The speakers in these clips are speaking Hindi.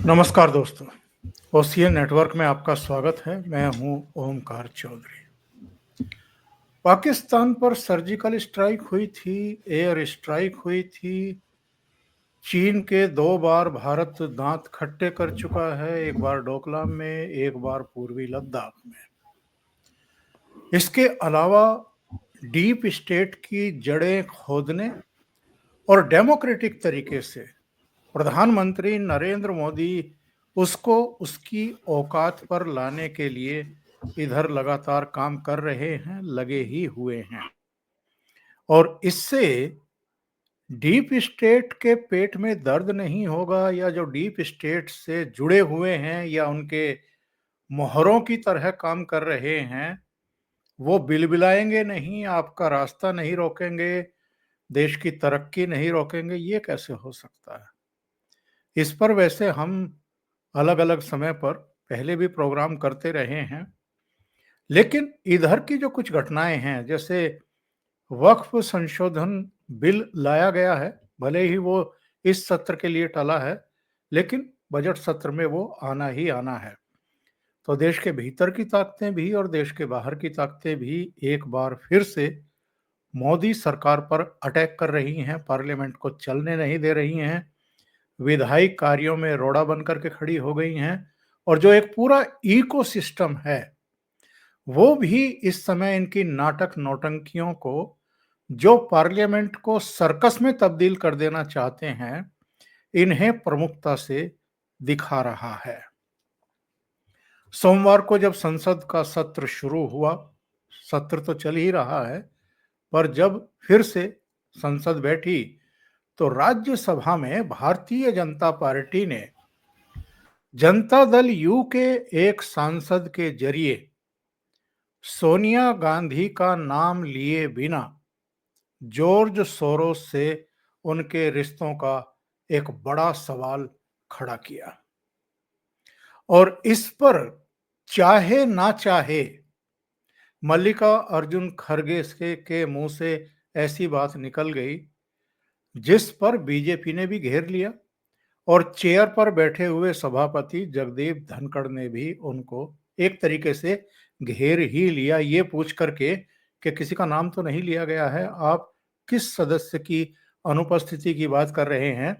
नमस्कार दोस्तों, ओसीएन नेटवर्क में आपका स्वागत है। मैं हूं ओमकार चौधरी। पाकिस्तान पर सर्जिकल स्ट्राइक हुई थी, एयर स्ट्राइक हुई थी। चीन के 2 बार भारत दांत खट्टे कर चुका है, एक बार डोकलाम में, एक बार पूर्वी लद्दाख में। इसके अलावा डीप स्टेट की जड़ें खोदने और डेमोक्रेटिक तरीके से प्रधानमंत्री नरेंद्र मोदी उसको उसकी औकात पर लाने के लिए इधर लगातार काम कर रहे हैं, लगे ही हुए हैं। और इससे डीप स्टेट के पेट में दर्द नहीं होगा, या जो डीप स्टेट से जुड़े हुए हैं या उनके मोहरों की तरह काम कर रहे हैं, वो बिलबिलाएंगे नहीं, आपका रास्ता नहीं रोकेंगे, देश की तरक्की नहीं रोकेंगे। ये कैसे हो सकता है? इस पर वैसे हम अलग अलग समय पर पहले भी प्रोग्राम करते रहे हैं, लेकिन इधर की जो कुछ घटनाएं हैं, जैसे वक्फ संशोधन बिल लाया गया है, भले ही वो इस सत्र के लिए टला है, लेकिन बजट सत्र में वो आना ही आना है। तो देश के भीतर की ताकतें भी और देश के बाहर की ताकतें भी एक बार फिर से मोदी सरकार पर अटैक कर रही हैं, पार्लियामेंट को चलने नहीं दे रही हैं, विधायी कार्यों में रोड़ा बनकर के खड़ी हो गई हैं, और जो एक पूरा इकोसिस्टम है वो भी इस समय इनकी नाटक नौटंकियों को, जो पार्लियामेंट को सर्कस में तब्दील कर देना चाहते हैं, इन्हें प्रमुखता से दिखा रहा है। सोमवार को जब संसद का सत्र शुरू हुआ, सत्र तो चल ही रहा है, पर जब फिर से संसद बैठी तो राज्यसभा में भारतीय जनता पार्टी ने जनता दल यू के एक सांसद के जरिए सोनिया गांधी का नाम लिए बिना जॉर्ज सोरोस से उनके रिश्तों का एक बड़ा सवाल खड़ा किया। और इस पर चाहे ना चाहे मल्लिका अर्जुन खड़गे के मुंह से ऐसी बात निकल गई, जिस पर बीजेपी ने भी घेर लिया, और चेयर पर बैठे हुए सभापति जगदीप धनखड़ ने भी उनको एक तरीके से घेर ही लिया, ये पूछ करके कि किसी का नाम तो नहीं लिया गया है, आप किस सदस्य की अनुपस्थिति की बात कर रहे हैं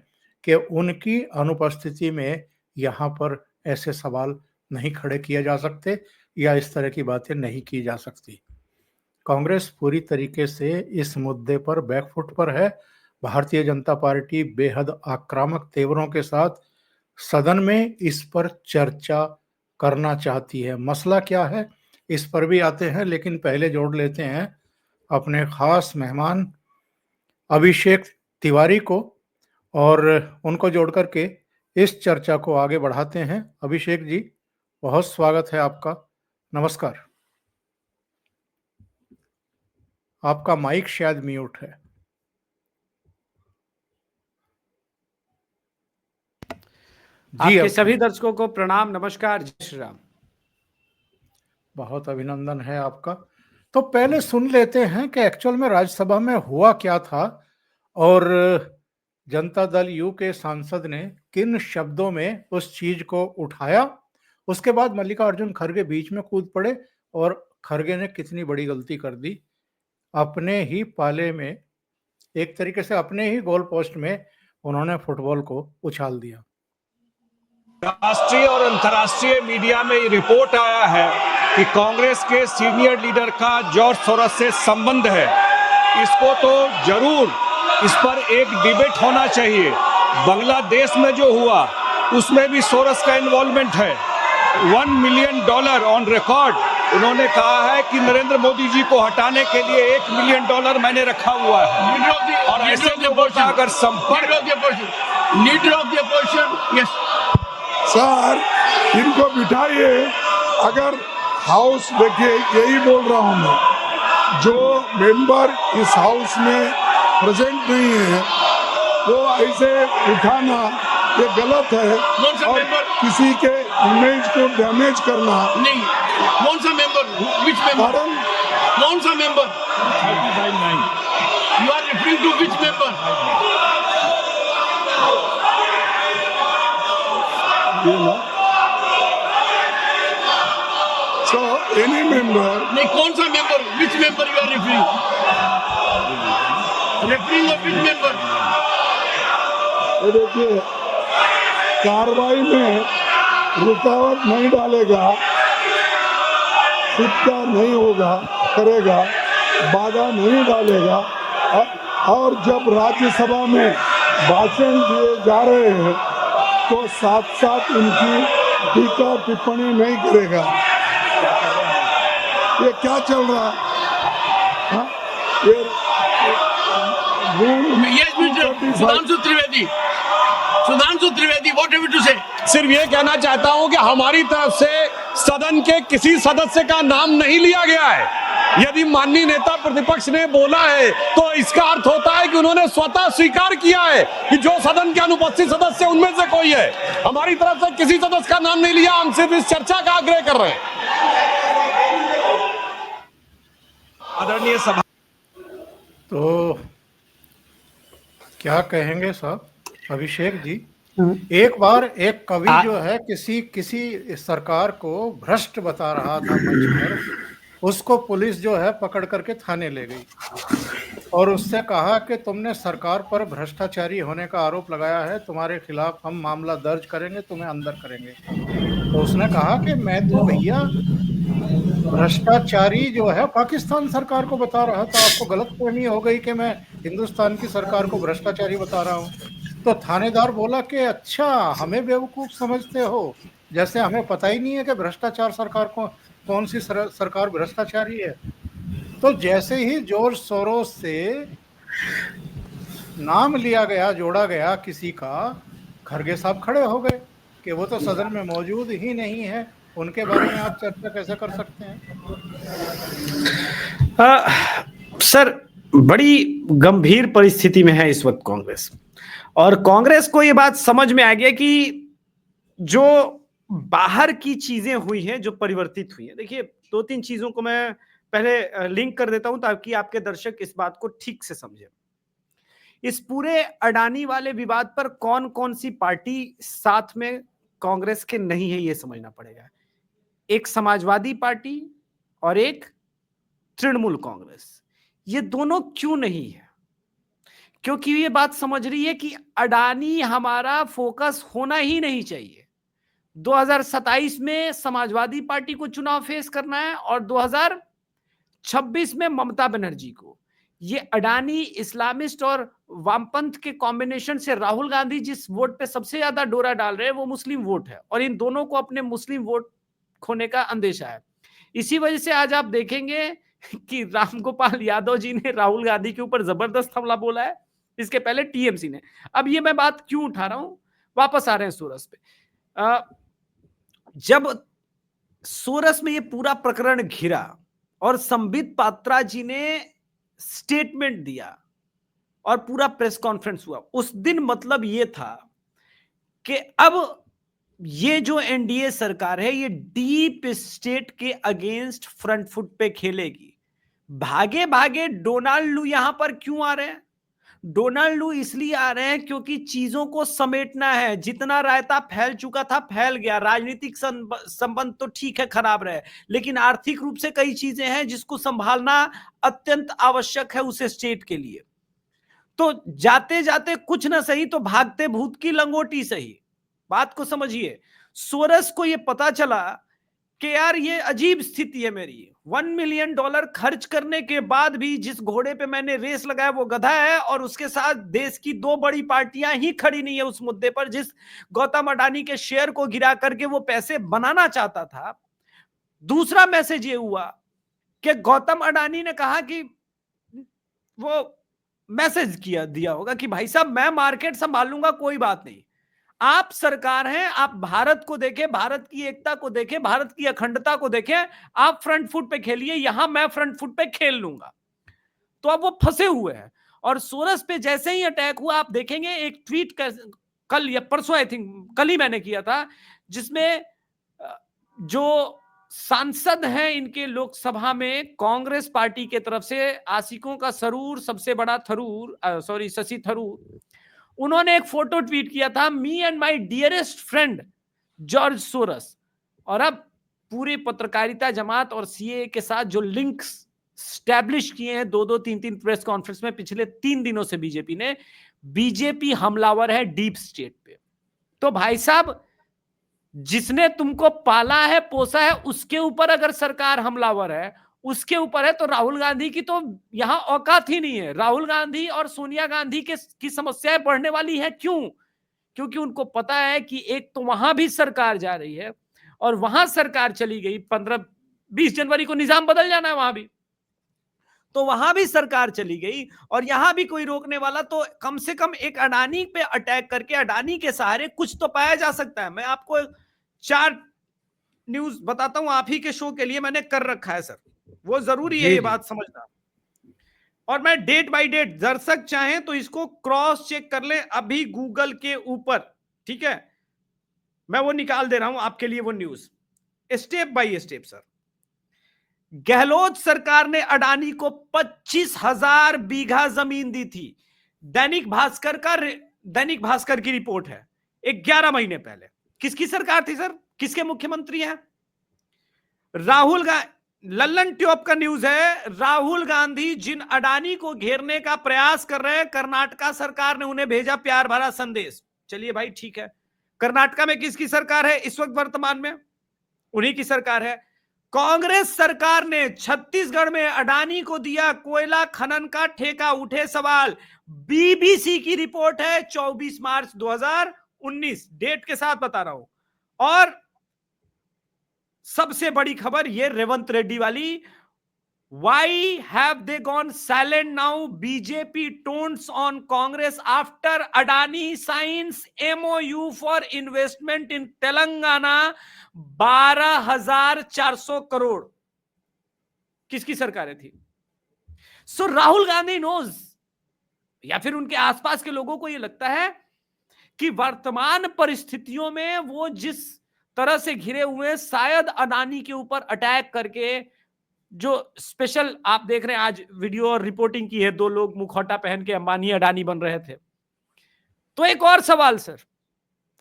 कि उनकी अनुपस्थिति में यहाँ पर ऐसे सवाल नहीं खड़े किए जा सकते या इस तरह की बातें नहीं की जा सकती। कांग्रेस पूरी तरीके से इस मुद्दे पर बैकफुट पर है। भारतीय जनता पार्टी बेहद आक्रामक तेवरों के साथ सदन में इस पर चर्चा करना चाहती है। मसला क्या है, इस पर भी आते हैं, लेकिन पहले जोड़ लेते हैं अपने खास मेहमान अभिषेक तिवारी को, और उनको जोड़ करके इस चर्चा को आगे बढ़ाते हैं। अभिषेक जी, बहुत स्वागत है आपका। नमस्कार। आपका माइक शायद म्यूट है। जी, आपके सभी दर्शकों को प्रणाम, नमस्कार, जय श्री राम। बहुत अभिनंदन है आपका। तो पहले सुन लेते हैं कि एक्चुअल में राज्यसभा में हुआ क्या था, और जनता दल यू के सांसद ने किन शब्दों में उस चीज को उठाया। उसके बाद मल्लिकार्जुन खड़गे बीच में कूद पड़े, और खड़गे ने कितनी बड़ी गलती कर दी, अपने ही पाले में, एक तरीके से अपने ही गोल पोस्ट में उन्होंने फुटबॉल को उछाल दिया। राष्ट्रीय और अंतर्राष्ट्रीय मीडिया में ये रिपोर्ट आया है कि कांग्रेस के सीनियर लीडर का जॉर्ज सोरोस से संबंध है। इसको तो जरूर इस पर एक डिबेट होना चाहिए। बांग्लादेश में जो हुआ उसमें भी सोरोस का इन्वॉल्वमेंट है। $1 मिलियन ऑन रिकॉर्ड उन्होंने कहा है कि नरेंद्र मोदी जी को हटाने के लिए $1 मिलियन मैंने रखा हुआ है। और ऐसे लोगों का अगर संपर्क सर, इनको बिठाइए। अगर हाउस, देखिए यही बोल रहा हूँ मैं, जो मेंबर इस हाउस में प्रेजेंट नहीं है वो ऐसे उठाना ये गलत है, और किसी के इमेज को डैमेज करना नहीं। कौन सा मेंबर? विच मेंबर? कौन सा member? 35-9 you are referring to which member? you know. So any member, नहीं कौन सा member? Which member you are referring? Referring of which member? ये देखिए, कार्रवाई में रुकावट नहीं डालेगा, शिष्टाचार नहीं होगा, करेगा, बाधा नहीं डालेगा, और जब राज्यसभा में भाषण दिए जा रहे हैं तो साथ साथ उनकी टीका टिप्पणी नहीं करेगा। ये क्या चल रहा है? हाँ? ये Yes, Mr. Sudhanshu Trivedi. Sudhanshu Trivedi, what have you to say? सिर्फ ये कहना चाहता हूं कि हमारी तरफ से सदन के किसी सदस्य का नाम नहीं लिया गया है। यदि माननीय नेता प्रतिपक्ष ने बोला है तो इसका अर्थ होता है कि उन्होंने स्वतः स्वीकार किया है कि जो सदन के अनुपस्थित सदस्य उनमें से कोई है। हमारी तरफ से किसी सदस्य का नाम नहीं लिया, हम सिर्फ इस चर्चा का आग्रह कर रहे हैं। आदरणीय सभा, तो क्या कहेंगे साहब अभिषेक जी? एक बार एक कवि जो है किसी सरकार को भ्रष्ट बता रहा था मंच पर, उसको पुलिस जो है पकड़ करके थाने ले गई और उससे कहा कि तुमने सरकार पर भ्रष्टाचारी होने का आरोप लगाया है, तुम्हारे खिलाफ हम मामला दर्ज करेंगे, तुम्हें अंदर करेंगे। तो उसने कहा कि मैं तो भैया भ्रष्टाचारी जो है पाकिस्तान सरकार को बता रहा था, आपको गलतफहमी हो गई कि मैं हिंदुस्तान की सरकार को भ्रष्टाचारी बता रहा हूँ। तो थानेदार बोला कि अच्छा, हमें बेवकूफ समझते हो, जैसे हमें पता ही नहीं है कि भ्रष्टाचार सरकार को कौन सी सरकार भ्रष्टाचारी है। तो जैसे ही जॉर्ज सोरोस से नाम लिया गया, जोड़ा गया किसी का, खरगे साहब खड़े हो गए कि वो तो सदन में मौजूद ही नहीं है, उनके बारे में आप चर्चा कैसे कर सकते हैं? सर, बड़ी गंभीर परिस्थिति में है इस वक्त कांग्रेस, और कांग्रेस को ये बात समझ में आ गया कि जो बाहर की चीजें हुई हैं, जो परिवर्तित हुई हैं। देखिए, दो तीन चीजों को मैं पहले लिंक कर देता हूं ताकि आपके दर्शक इस बात को ठीक से समझें। इस पूरे अडानी वाले विवाद पर कौन कौन सी पार्टी साथ में कांग्रेस के नहीं है, ये समझना पड़ेगा। एक समाजवादी पार्टी और एक तृणमूल कांग्रेस। ये दोनों क्यों नहीं है? क्योंकि ये बात समझ रही है कि अडानी हमारा फोकस होना ही नहीं चाहिए। 2027 में समाजवादी पार्टी को चुनाव फेस करना है और 2026 में ममता बनर्जी को। ये अडानी, इस्लामिस्ट और वामपंथ के कॉम्बिनेशन से राहुल गांधी जिस वोट पे सबसे ज्यादा डोरा डाल रहे हैं वो मुस्लिम वोट है, और इन दोनों को अपने मुस्लिम वोट खोने का अंदेशा है। इसी वजह से आज आप देखेंगे कि रामगोपाल यादव जी ने राहुल गांधी के ऊपर जबरदस्त हमला बोला है, इसके पहले टीएमसी ने। अब ये मैं बात क्यों उठा रहा हूं, वापस आ रहे हैं सोरस पे। जब सोरस में ये पूरा प्रकरण घिरा और संबित पात्रा जी ने स्टेटमेंट दिया और पूरा प्रेस कॉन्फ्रेंस हुआ, उस दिन मतलब ये था कि अब ये जो एनडीए सरकार है ये डीप स्टेट के अगेंस्ट फ्रंट फुट पे खेलेगी। भागे भागे डोनाल्ड लू यहां पर क्यों आ रहे हैं? डोनाल्ड लू इसलिए आ रहे हैं क्योंकि चीजों को समेटना है। जितना रायता फैल चुका था फैल गया। राजनीतिक संबंध तो ठीक है खराब रहे, लेकिन आर्थिक रूप से कई चीजें हैं जिसको संभालना अत्यंत आवश्यक है उस स्टेट के लिए। तो जाते जाते कुछ ना सही तो भागते भूत की लंगोटी सही। बात को समझिए। सोरस को यह पता चला कि यार ये अजीब स्थिति है मेरी, $1 मिलियन खर्च करने के बाद भी जिस घोड़े पे मैंने रेस लगाया वो गधा है, और उसके साथ देश की दो बड़ी पार्टियां ही खड़ी नहीं है उस मुद्दे पर जिस गौतम अडानी के शेयर को गिरा करके वो पैसे बनाना चाहता था। दूसरा मैसेज ये हुआ कि गौतम अडानी ने कहा कि वो मैसेज दिया होगा कि भाई साहब मैं मार्केट संभाल लूंगा, कोई बात नहीं, आप सरकार हैं, आप भारत को देखें, भारत की एकता को देखें, भारत की अखंडता को देखें, आप फ्रंट फुट पे खेलिए, यहां मैं फ्रंट फुट पे खेल लूंगा। तो अब वो फंसे हुए हैं। और सोरस पे जैसे ही अटैक हुआ आप देखेंगे, एक ट्वीट कल या परसों, आई थिंक कल ही मैंने किया था, जिसमें जो सांसद हैं इनके लोकसभा में कांग्रेस पार्टी के तरफ से आशिकों का सरूर, सबसे बड़ा थरूर, शशि थरूर, उन्होंने एक फोटो ट्वीट किया था, me and my dearest friend George Soros. और अब पूरी पत्रकारिता जमात और सीए के साथ जो लिंक्स स्टैब्लिश किए हैं 2-2 3-3 प्रेस कॉन्फ्रेंस में पिछले 3 दिनों से बीजेपी ने, बीजेपी हमलावर है डीप स्टेट पे। तो भाई साहब, जिसने तुमको पाला है पोसा है उसके ऊपर अगर सरकार हमलावर है, उसके ऊपर है, तो राहुल गांधी की तो यहां औकात ही नहीं है। राहुल गांधी और सोनिया गांधी की समस्याएं बढ़ने वाली है। क्यों? क्योंकि उनको पता है कि एक तो वहां भी सरकार जा रही है और वहां सरकार चली गई, 15-20 जनवरी को निजाम बदल जाना है वहां भी, तो वहां भी सरकार चली गई और यहां भी कोई रोकने वाला, तो कम से कम एक अडानी पे अटैक करके अडानी के सहारे कुछ तो पाया जा सकता है। मैं आपको 4 न्यूज बताता हूं, आप ही के शो के लिए मैंने कर रखा है सर, वो जरूरी है ये बात समझना। और मैं डेट बाय डेट, दर्शक चाहें तो इसको क्रॉस चेक कर लें अभी गूगल के ऊपर, ठीक है, मैं वो निकाल दे रहा हूं आपके लिए वो news step by step. Sir, Gehlot सरकार ने अडानी को 25,000 बीघा जमीन दी थी। दैनिक भास्कर की रिपोर्ट है 11 महीने पहले। किसकी सरकार थी सर? किसके मुख्यमंत्री हैं? लल्लन ट्यूब का न्यूज है, राहुल गांधी जिन अडानी को घेरने का प्रयास कर रहे हैं, कर्नाटका सरकार ने उन्हें भेजा प्यार भरा संदेश। चलिए भाई ठीक है, कर्नाटका में किसकी सरकार है इस वक्त वर्तमान में? उन्हीं की सरकार है। कांग्रेस सरकार ने छत्तीसगढ़ में अडानी को दिया कोयला खनन का ठेका, उठे सवाल। बीबीसी की रिपोर्ट है 24 मार्च 2019, डेट के साथ बता रहा हूं। और सबसे बड़ी खबर ये रेवंत रेड्डी वाली, why have they gone silent now, BJP tones on Congress after Adani signs MoU for investment in Telangana 12,400 crore. किसकी सरकारें थी? सो राहुल गांधी नोज, या फिर उनके आसपास के लोगों को यह लगता है कि वर्तमान परिस्थितियों में वो जिस तरह से घिरे हुए हैं, शायद अडानी के ऊपर अटैक करके, जो स्पेशल आप देख रहे हैं आज वीडियो और रिपोर्टिंग की है, 2 लोग मुखौटा पहन के अंबानी अडानी बन रहे थे। तो एक और सवाल सर,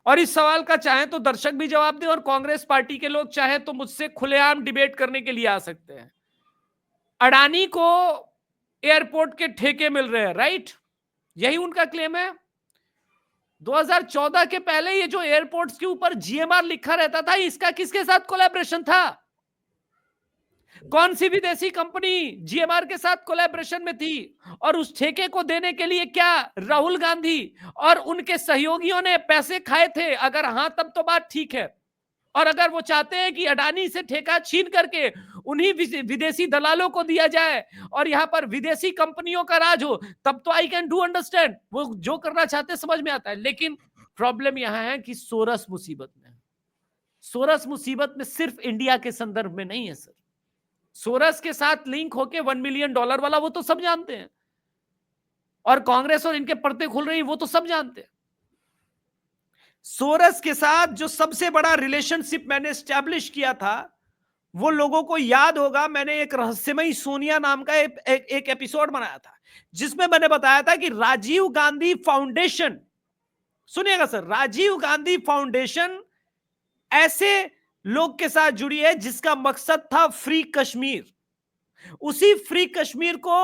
और इस सवाल का चाहे तो दर्शक भी जवाब दें और कांग्रेस पार्टी के लोग चाहे तो मुझसे खुलेआम डिबेट करने के लिए आ सकते हैं। अडानी को एयरपोर्ट के ठेके मिल रहे हैं, राइट? यही उनका क्लेम है। 2014 के पहले ये जो एयरपोर्ट्स के ऊपर जीएमआर लिखा रहता था, इसका किसके साथ कोलैबोरेशन था? कौन सी विदेशी कंपनी जीएमआर के साथ कोलैबोरेशन में थी? और उस ठेके को देने के लिए क्या राहुल गांधी और उनके सहयोगियों ने पैसे खाए थे? अगर हां, तब तो बात ठीक है। और अगर वो चाहते हैं कि अडानी से ठेका छीन करके उन्हीं विदेशी दलालों को दिया जाए और यहां पर विदेशी कंपनियों का राज हो, तब तो आई कैन डू अंडरस्टैंड, वो जो करना चाहते समझ में आता है। लेकिन प्रॉब्लम यहां है कि सोरस मुसीबत में है। सोरस मुसीबत में सिर्फ इंडिया के संदर्भ में नहीं है सर। सोरस के साथ लिंक होके $1 मिलियन वाला वो तो सब जानते हैं, और कांग्रेस और इनके पर्दे खुल रही वो तो सब जानते हैं। सोरस के साथ जो सबसे बड़ा रिलेशनशिप मैंने स्टैब्लिश किया था, वो लोगों को याद होगा, मैंने एक रहस्यमयी सोनिया नाम का एक एपिसोड बनाया था, जिसमें मैंने बताया था कि राजीव गांधी फाउंडेशन, सुनिएगा सर, राजीव गांधी फाउंडेशन ऐसे लोग के साथ जुड़ी है जिसका मकसद था फ्री कश्मीर। उसी फ्री कश्मीर को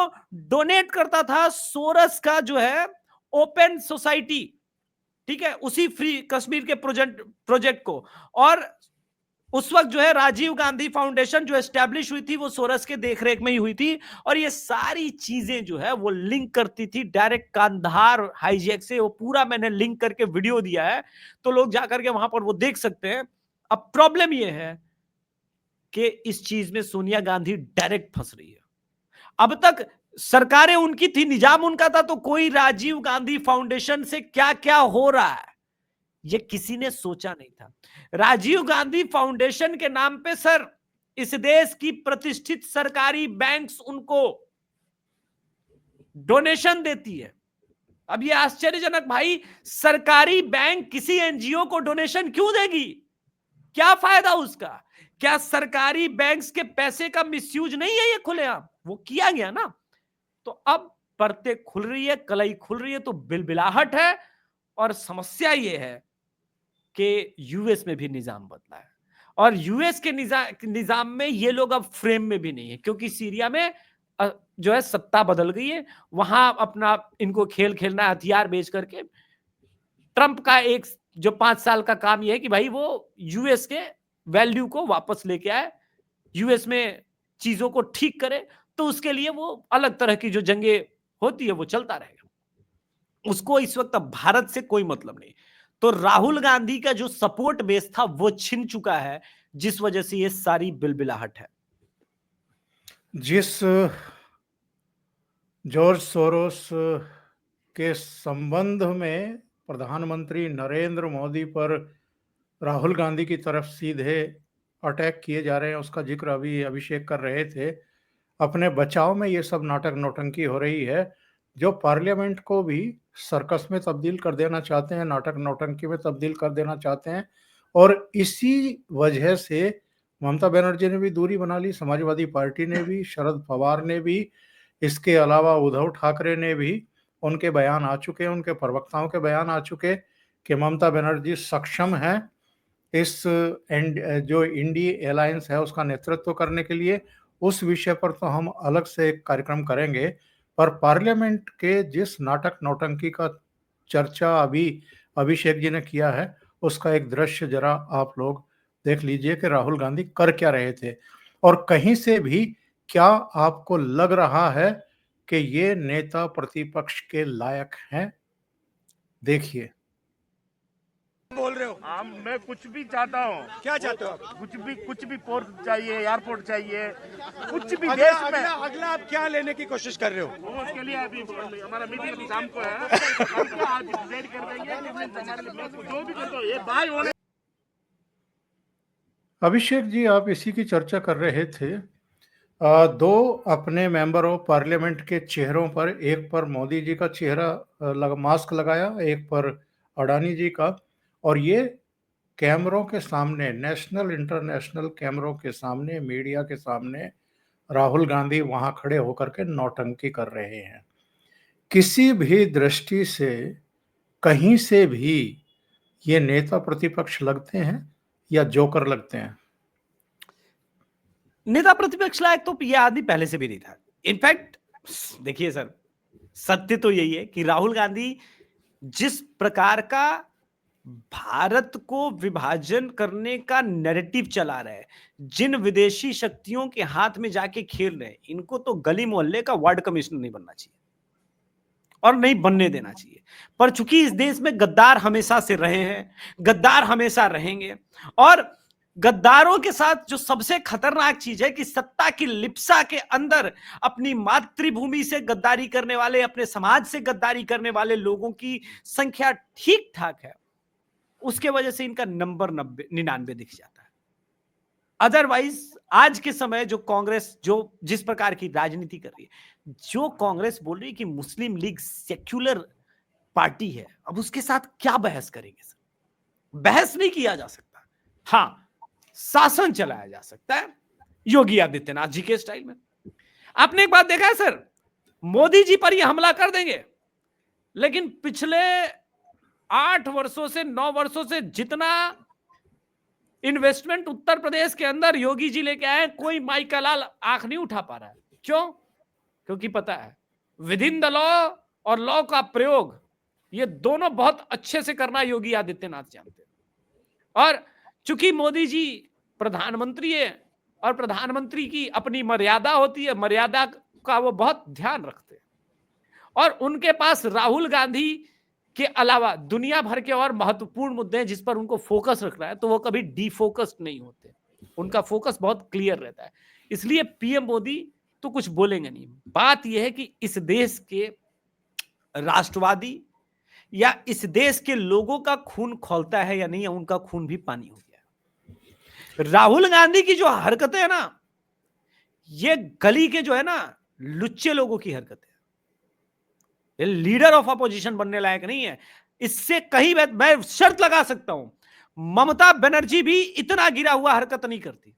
डोनेट करता था सोरस का जो है ओपन सोसाइटी, ठीक है, उसी फ्री कश्मीर के प्रोजेक्ट को। और उस वक्त जो है राजीव गांधी फाउंडेशन जो एस्टैब्लिश हुई थी वो सोरस के देखरेख में ही हुई थी। और ये सारी चीजें जो है वो लिंक करती थी डायरेक्ट कांधार हाईजैक से। वो पूरा मैंने लिंक करके वीडियो दिया है, तो लोग जाकर के वहां पर वो देख सकते हैं। अब प्रॉब्लम यह है कि इस चीज में सोनिया गांधी डायरेक्ट फंस रही है। अब तक सरकारें उनकी थी, निजाम उनका था, तो कोई राजीव गांधी फाउंडेशन से क्या क्या हो रहा है ये किसी ने सोचा नहीं था। राजीव गांधी फाउंडेशन के नाम पे सर इस देश की प्रतिष्ठित सरकारी बैंक्स उनको डोनेशन देती है। अब ये आश्चर्यजनक, भाई सरकारी बैंक किसी एनजीओ को डोनेशन क्यों देगी? क्या फायदा उसका? क्या सरकारी बैंक्स के पैसे का मिसयूज नहीं है ये खुलेआम? वो किया गया ना। तो अब परतें खुल रही है, कलई खुल रही है, तो बिलबिलाहट है। और समस्या ये है कि यूएस में भी निजाम बदला है, और यूएस के निजाम में ये लोग अब फ्रेम में भी नहीं है, क्योंकि सीरिया में जो है सत्ता बदल गई है, वहां अपना इनको खेल खेलना है हथियार बेच करके। ट्रंप का एक जो 5 साल का काम यह है कि भाई वो यूएस के वैल्यू को वापस लेके आए, यूएस में चीजों को ठीक करे, तो उसके लिए वो अलग तरह की जो जंगे होती है वो चलता रहेगा, उसको इस वक्त अब भारत से कोई मतलब नहीं। तो राहुल गांधी का जो सपोर्ट बेस था वो छिन चुका है, जिस वजह से ये सारी बिलबिलाहट है। जिस जॉर्ज सोरोस के संबंध में प्रधानमंत्री नरेंद्र मोदी पर राहुल गांधी की तरफ सीधे अटैक किए जा रहे हैं, उसका जिक्र अभी अभिषेक कर रहे थे। अपने बचाव में ये सब नाटक नौटंकी हो रही है, जो पार्लियामेंट को भी सर्कस में तब्दील कर देना चाहते हैं, नाटक नौटंकी में तब्दील कर देना चाहते हैं। और इसी वजह से ममता बनर्जी ने भी दूरी बना ली, समाजवादी पार्टी ने भी, शरद पवार ने भी, इसके अलावा उद्धव ठाकरे ने भी। उनके बयान आ चुके हैं, उनके प्रवक्ताओं के बयान आ चुके कि ममता बनर्जी सक्षम है इस जो इंडी अलायंस है उसका नेतृत्व करने के लिए। उस विषय पर तो हम अलग से एक कार्यक्रम करेंगे, पर पार्लियामेंट के जिस नाटक नौटंकी का चर्चा अभी अभिषेक जी ने किया है, उसका एक दृश्य जरा आप लोग देख लीजिए कि राहुल गांधी कर क्या रहे थे, और कहीं से भी क्या आपको लग रहा है कि ये नेता प्रतिपक्ष के लायक हैं? देखिए। बोल रहे हो? मैं कुछ भी चाहता हूँ। क्या चाहते हो आप? कुछ भी पोर्ट चाहिए, एयरपोर्ट चाहिए, कुछ भी देश में। अगला आप क्या लेने की कोशिश कर रहे हो? वो उसके लिए अभी हमारा मीटिंग अभी शाम को है, हम क्या आज डिसाइड कर देंगे कि मैं जो भी करता हूँ ये भाई होने। अभिषेक जी, आप इसी की चर्चा कर रहे थे। दो अपने मेंबर ऑफ पार्लियामेंट के चेहरों पर, एक पर मोदी जी का चेहरा मास्क लगाया, एक पर अडानी जी का, और ये कैमरों के सामने, नेशनल इंटरनेशनल कैमरों के सामने, मीडिया के सामने राहुल गांधी वहां खड़े होकर के नौटंकी कर रहे हैं। किसी भी दृष्टि से कहीं से भी ये नेता प्रतिपक्ष लगते हैं या जोकर लगते हैं? नेता प्रतिपक्ष लायक तो ये आदमी पहले से भी नहीं था। इनफैक्ट देखिए सर, सत्य तो यही है कि राहुल गांधी जिस प्रकार का भारत को विभाजन करने का नैरेटिव चला रहे हैं, जिन विदेशी शक्तियों के हाथ में जाके खेल रहे हैं, इनको तो गली मोहल्ले का वार्ड कमिश्नर नहीं बनना चाहिए और नहीं बनने देना चाहिए। पर चूंकि इस देश में गद्दार हमेशा से रहे हैं, गद्दार हमेशा रहेंगे, और गद्दारों के साथ जो सबसे खतरनाक चीज है कि सत्ता की लिप्सा के अंदर अपनी मातृभूमि से गद्दारी करने वाले, अपने समाज से गद्दारी करने वाले लोगों की संख्या ठीक ठाक है, उसके वजह से इनका नंबर 99 दिख जाता है। अदरवाइज आज के समय जो कांग्रेस जो जिस प्रकार की राजनीति कर रही है, जो कांग्रेस बोल रही है कि मुस्लिम लीग सेक्युलर पार्टी है, अब उसके साथ क्या बहस करेंगे सर? बहस नहीं किया जा सकता। हाँ, शासन चलाया जा सकता है योगी आदित्यनाथ जी के स्टाइल में। आपने एक बात देखा है सर, मोदी जी पर ये हमला कर देंगे, लेकिन पिछले 8 वर्षों से 9 वर्षों से जितना इन्वेस्टमेंट उत्तर प्रदेश के अंदर योगी जी लेके आए, कोई माई का लाल आंख नहीं उठा पा रहा है। क्यों? क्योंकि पता है विद इन द लॉ और लॉ का प्रयोग ये दोनों बहुत अच्छे से करना योगी आदित्यनाथ जानते हैं। और चूंकि मोदी जी प्रधानमंत्री है और प्रधानमंत्री की अपनी मर्यादा होती है, मर्यादा का वो बहुत ध्यान रखते हैं, और उनके पास राहुल गांधी के अलावा दुनिया भर के और महत्वपूर्ण मुद्दे हैं जिस पर उनको फोकस रखना है, तो वो कभी डिफोकस्ड नहीं होते, उनका फोकस बहुत क्लियर रहता है। इसलिए पीएम मोदी तो कुछ बोलेंगे नहीं। बात यह है कि इस देश के राष्ट्रवादी या इस देश के लोगों का खून खौलता है या नहीं, या उनका खून भी पानी हो गया। राहुल गांधी की जो हरकतें है ना, ये गली के जो है ना लुच्चे लोगों की हरकतें, ये लीडर ऑफ अपोजिशन बनने लायक नहीं है। इससे कहीं मैं शर्त लगा सकता हूं, ममता बनर्जी भी इतना गिरा हुआ हरकत नहीं करती,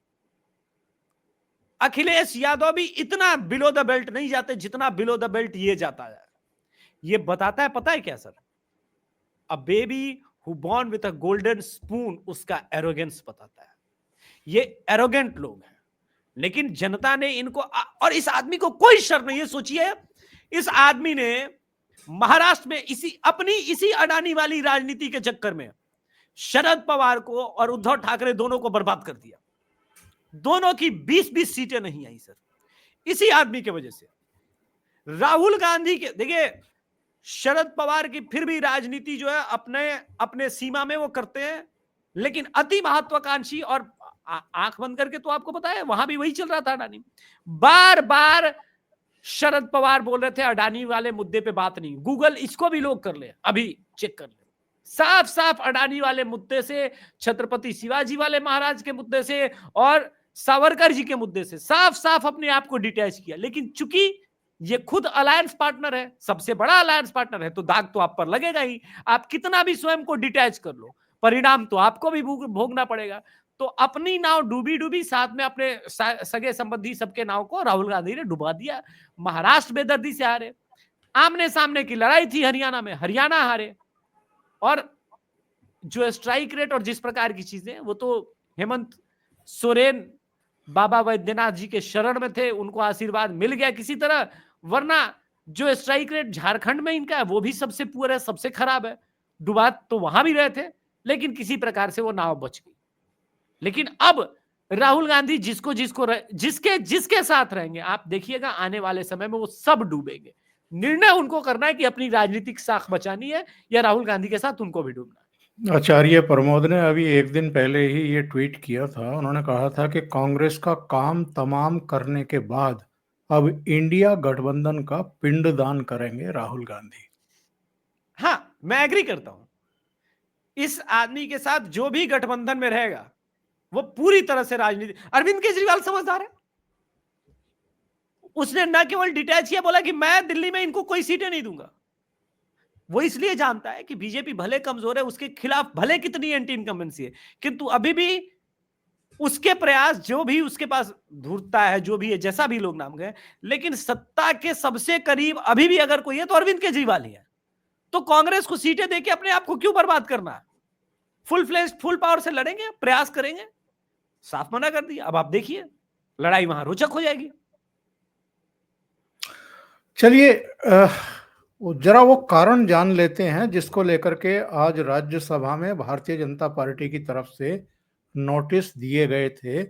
अखिलेश यादव भी इतना बिलो द बेल्ट नहीं जाते जितना बिलो द बेल्ट ये जाता है। ये बताता है, पता है क्या sir, a baby who born with a golden spoon उसका एरोगेंस बताता है। ये एरोगेंट लोग हैं, लेकिन जनता ने इनको और इस आदमी को कोई शर्म नहीं है। सोचिए, इस आदमी ने महाराष्ट्र में इसी अडानी वाली राजनीति के चक्कर में शरद पवार को और उद्धव ठाकरे दोनों को बर्बाद कर दिया। दोनों की 20-20 सीटें नहीं आई सर, इसी आदमी की वजह से। राहुल गांधी के देखिए, शरद पवार की फिर भी राजनीति जो है अपने सीमा में वो करते हैं, लेकिन अति महत्वाकांक्षी और आंख बंद करके तो आपको पता है वहां भी वही चल रहा था। अडानी बार बार शरद पवार बोल रहे थे अडानी वाले मुद्दे पे बात नहीं। गूगल इसको भी लोग कर ले, अभी चेक कर ले। साफ साफ अडानी वाले मुद्दे से, छत्रपति शिवाजी वाले महाराज के मुद्दे से और सावरकर जी के मुद्दे से साफ साफ अपने आप को डिटैच किया। लेकिन चूंकि ये खुद अलायंस पार्टनर है, सबसे बड़ा अलायंस पार्टनर है, तो दाग तो आप पर लगेगा ही। आप कितना भी स्वयं को डिटैच कर लो, परिणाम तो आपको भी भोगना पड़ेगा। तो अपनी नाव डूबी साथ में अपने सगे संबंधी सबके नाव को राहुल गांधी ने डुबा दिया। महाराष्ट्र बेदर्दी से हारे, आमने सामने की लड़ाई थी हरियाणा में, हरियाणा हारे। और जो स्ट्राइक रेट और जिस प्रकार की चीजें, वो तो हेमंत सोरेन बाबा वैद्यनाथ जी के शरण में थे, उनको आशीर्वाद मिल गया किसी तरह। वरना जो स्ट्राइक रेट झारखंड में इनका है वो भी सबसे पुअर है, सबसे खराब है। डुबा तो वहां भी रहे थे, लेकिन किसी प्रकार से वो नाव बच गई। लेकिन अब राहुल गांधी जिसके साथ रहेंगे, आप देखिएगा आने वाले समय में वो सब डूबेंगे। निर्णय उनको करना है कि अपनी राजनीतिक साख बचानी है या राहुल गांधी के साथ उनको भी डूबना है। आचार्य प्रमोद ने अभी एक दिन पहले ही ये ट्वीट किया था। उन्होंने कहा था कि कांग्रेस का काम तमाम करने के बाद अब इंडिया गठबंधन का पिंडदान करेंगे राहुल गांधी। हाँ, मैं एग्री करता हूं। इस आदमी के साथ जो भी गठबंधन में रहेगा वो पूरी तरह से राजनीति। अरविंद केजरीवाल समझदार है, उसने न केवल डिटैच किया, बोला कि मैं दिल्ली में इनको कोई सीटें नहीं दूंगा। वो इसलिए जानता है कि बीजेपी भले कमजोर है, उसके खिलाफ भले कितनी एंटी इनकम्बेंसी है, किंतु अभी भी उसके प्रयास, जो भी उसके पास धूर्तता है, जो भी है, जैसा भी लोग नाम गए, लेकिन सत्ता के सबसे करीब अभी भी अगर कोई है तो अरविंद केजरीवाल ही है। तो कांग्रेस को सीटें देके अपने आप को क्यों बर्बाद करना है? फुल फ्लेज, फुल पावर से लड़ेंगे, प्रयास करेंगे। साफ मना कर दिया। अब आप देखिए, लड़ाई वहां रोचक हो जाएगी। चलिए जरा वो कारण जान लेते हैं जिसको लेकर के आज राज्यसभा में भारतीय जनता पार्टी की तरफ से नोटिस दिए गए थे,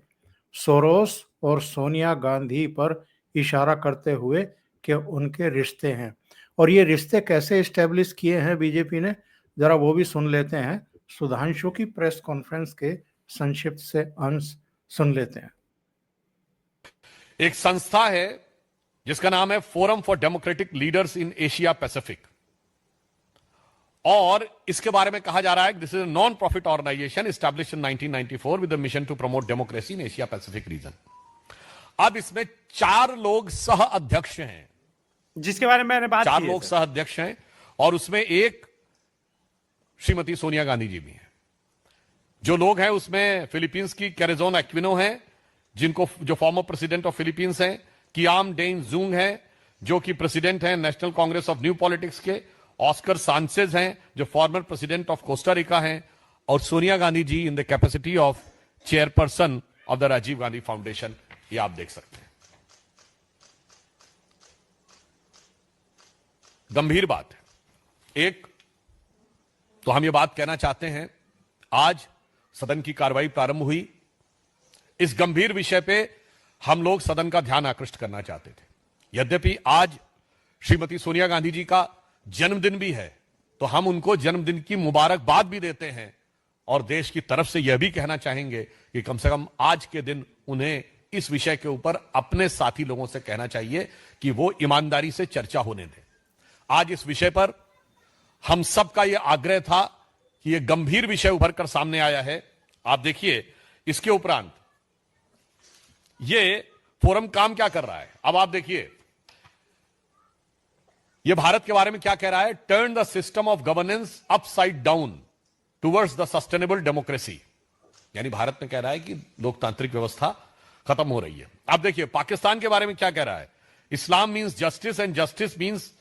सोरोस और सोनिया गांधी पर इशारा करते हुए कि उनके रिश्ते हैं। और ये रिश्ते कैसे इस्टेब्लिश किए हैं बीजेपी ने, जरा वो भी सुन लेते हैं। सुधांशु की प्रेस कॉन्फ्रेंस के संक्षिप्त से अंश सुन लेते हैं। एक संस्था है जिसका नाम है forum for democratic leaders in Asia Pacific, और इसके बारे में कहा जा रहा है कि this is a non profit organisation established in 1994 with the mission to promote democracy in Asia Pacific region. अब इसमें 4 लोग सह अध्यक्ष हैं, जिसके बारे में मैंने बात की। 4 लोग सह अध्यक्ष हैं, और उसमें एक श्रीमती सोनिया गांधी जी भी हैं। जो लोग हैं उसमें फिलीपींस की कैरेजोन एक्विनो है, जो फॉर्मर प्रेसिडेंट ऑफ फिलीपींस हैं, कियाम डेन जूंग है जो कि प्रेसिडेंट हैं National Congress of New Politics के, ऑस्कर सांचेज हैं जो former president of Costa Rica हैं, और Sonia Gandhi ji in the capacity of chairperson of the Rajiv Gandhi Foundation. ये आप देख सकते हैं। गंभीर बात है। एक तो हम ये बात कहना चाहते हैं, आज सदन की कार्रवाई प्रारंभ हुई, इस गंभीर विषय पे हम लोग सदन का ध्यान आकृष्ट करना चाहते थे। यद्यपि आज श्रीमती सोनिया गांधी जी का जन्मदिन भी है, तो हम उनको जन्मदिन की मुबारकबाद भी देते हैं, और देश की तरफ से यह भी कहना चाहेंगे कि कम से कम आज के दिन उन्हें इस विषय के ऊपर अपने साथी लोगों से कहना चाहिए कि वो ईमानदारी से चर्चा होने दें। आज इस विषय पर हम सबका यह आग्रह था कि यह गंभीर विषय उभर कर सामने आया है। आप देखिए, इसके उपरांत ये फोरम काम क्या कर रहा है। अब आप देखिए, यह भारत के बारे में क्या कह रहा है, turn the system of governance upside down towards the sustainable democracy. यानी भारत में कह रहा है कि लोकतांत्रिक व्यवस्था खत्म हो रही है। आप देखिए, पाकिस्तान के बारे में क्या कह रहा है, Islam means justice and justice means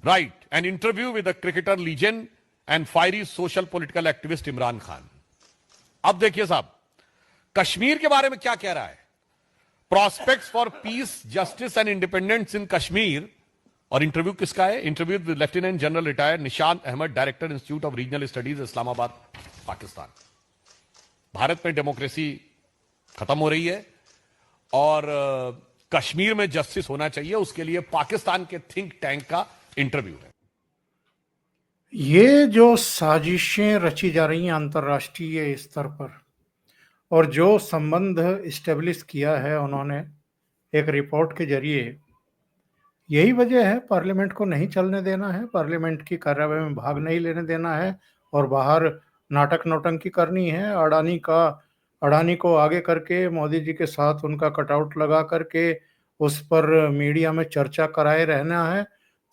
right. An interview with the cricketer legend and fiery social political activist Imran Khan. अब देखिए साहब, कश्मीर के बारे में क्या कह रहा है। Prospects for peace, justice and independence in Kashmir. और इंटरव्यू किसका है? Interview with lieutenant general retired Nishant Ahmad, director institute of regional studies, Islamabad, Pakistan. Bharat में डेमोक्रेसी खत्म हो रही है और कश्मीर में जस्टिस होना चाहिए, उसके लिए पाकिस्तान के थिंक टैंक का इंटरव्यू है। ये जो साजिशें रची जा रही हैं अंतर्राष्ट्रीय स्तर पर और जो संबंध इस्टेब्लिश किया है उन्होंने एक रिपोर्ट के जरिए, यही वजह है पार्लियामेंट को नहीं चलने देना है, पार्लियामेंट की कार्यवाही में भाग नहीं लेने देना है और बाहर नाटक नौटंकी करनी है। अडानी को आगे करके मोदी जी के साथ उनका कटआउट लगा करके उस पर मीडिया में चर्चा कराए रहना है,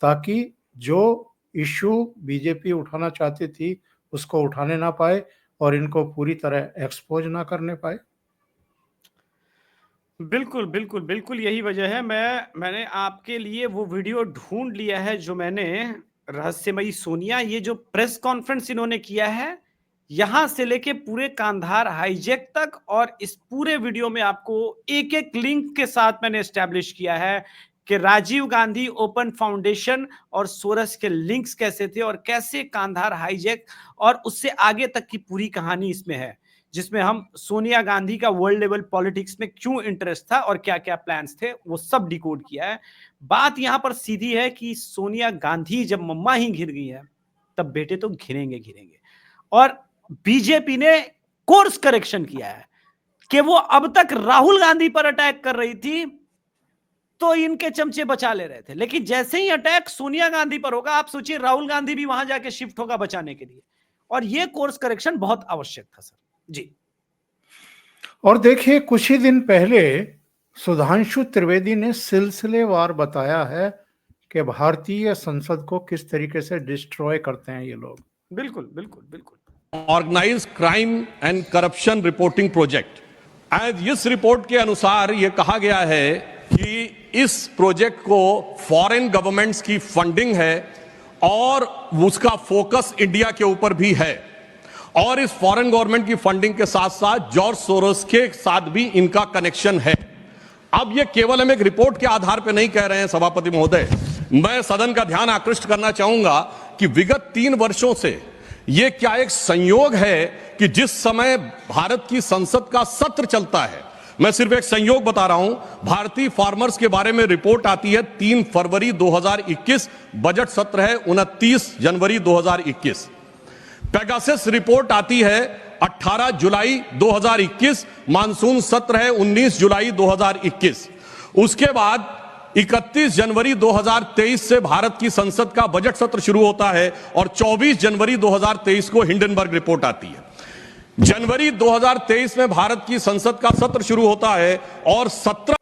ताकि जो इशू बीजेपी उठाना चाहती थी उसको उठाने ना पाए और इनको पूरी तरह एक्सपोज ना करने पाए। बिल्कुल बिल्कुल बिल्कुल, यही वजह है। मैंने आपके लिए वो वीडियो ढूंढ लिया है जो मैंने रहस्यमयी सोनिया, ये जो प्रेस कॉन्फ्रेंस इन्होंने किया है यहां से लेके पूरे कांधार हाईजैक तक, और इस पूरे वीडियो में आपको एक एक लिंक के साथ मैंने एस्टैब्लिश किया है कि राजीव गांधी ओपन फाउंडेशन और सोरस के लिंक्स कैसे थे और कैसे कांधार हाईजैक और उससे आगे तक की पूरी कहानी इसमें है, जिसमें हम सोनिया गांधी का वर्ल्ड लेवल पॉलिटिक्स में क्यों इंटरेस्ट था और क्या क्या प्लान्स थे वो सब डिकोड किया है। बात यहां पर सीधी है कि सोनिया गांधी जब मम्मा ही घिर गई है तब बेटे तो घिरेंगे घिरेंगे, और बीजेपी ने कोर्स करेक्शन किया है कि वो अब तक राहुल गांधी पर अटैक कर रही थी तो इनके चमचे बचा ले रहे थे, लेकिन जैसे ही अटैक सोनिया गांधी पर होगा आप सोचिए राहुल गांधी भी वहां जाके शिफ्ट होगा बचाने के लिए, और ये कोर्स करेक्शन बहुत आवश्यक था सर जी। और देखिए, कुछ ही दिन पहले सुधांशु त्रिवेदी ने सिलसिलेवार बताया है कि भारतीय संसद को किस तरीके से डिस्ट्रॉय करते हैं ये लोग। बिल्कुल बिल्कुल बिल्कुल। Organised crime and corruption reporting project, आज इस रिपोर्ट के अनुसार यह कहा गया है कि इस प्रोजेक्ट को फॉरेन गवर्नमेंट्स की फंडिंग है और उसका फोकस इंडिया के ऊपर भी है, और इस फॉरेन गवर्नमेंट की फंडिंग के साथ साथ जॉर्ज सोरोस के साथ भी इनका कनेक्शन है। अब ये केवल हम एक रिपोर्ट के आधार पर नहीं कह रहे हैं सभापति महोदय, मैं सदन का ध्यान आकृष्ट करना चाहूंगा कि विगत 3 वर्षों से यह क्या एक संयोग है कि जिस समय भारत की संसद का सत्र चलता है, मैं सिर्फ एक संयोग बता रहा हूं, भारतीय फार्मर्स के बारे में रिपोर्ट आती है 3 फरवरी 2021, बजट सत्र है 29 जनवरी 2021। पेगासस रिपोर्ट आती है 18 जुलाई 2021, मानसून सत्र है 19 जुलाई 2021। उसके बाद 31 जनवरी 2023 से भारत की संसद का बजट सत्र शुरू होता है और 24 जनवरी 2023 को हिंडनबर्ग रिपोर्ट आती है। जनवरी 2023 में भारत की संसद का सत्र शुरू होता है और 17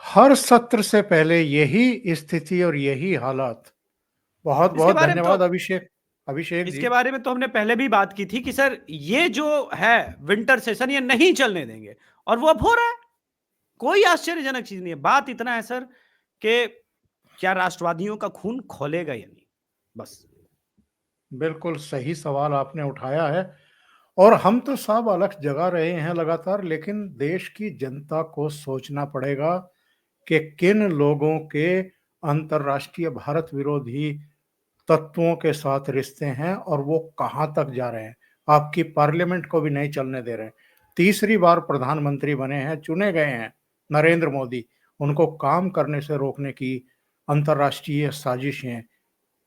हर सत्र से पहले यही स्थिति और यही हालात। बहुत बहुत धन्यवाद अभिषेक जी। इसके बारे में तो हमने पहले भी बात की थी कि सर ये जो है विंटर सेशन ये नहीं चलने देंगे, और वो अब हो रहा है। कोई आश्चर्यजनक चीज नहीं है। बात इतना है सर कि क्या राष्ट्रवादियों का खून खोलेगा या नहीं, बस। बिल्कुल सही सवाल आपने उठाया है, और हम तो सब अलग जगा रहे हैं लगातार, लेकिन देश की जनता को सोचना पड़ेगा कि किन लोगों के अंतर्राष्ट्रीय भारत विरोधी तत्वों के साथ रिश्ते हैं और वो कहां तक जा रहे हैं। आपकी पार्लियामेंट को भी नहीं चलने दे रहे हैं। 3री बार प्रधानमंत्री बने हैं, चुने गए हैं नरेंद्र मोदी, उनको काम करने से रोकने की अंतर्राष्ट्रीय साजिशें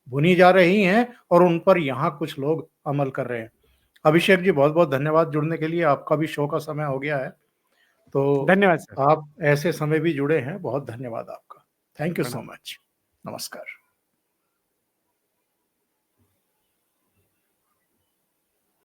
बुनी जा रही हैं और उन पर यहाँ कुछ लोग अमल कर रहे हैं। अभिषेक जी, बहुत बहुत धन्यवाद जुड़ने के लिए। आपका भी शो का समय हो गया है, तो धन्यवाद सर। आप ऐसे समय भी जुड़े हैं, बहुत धन्यवाद आपका। Thank you so much. नमस्कार।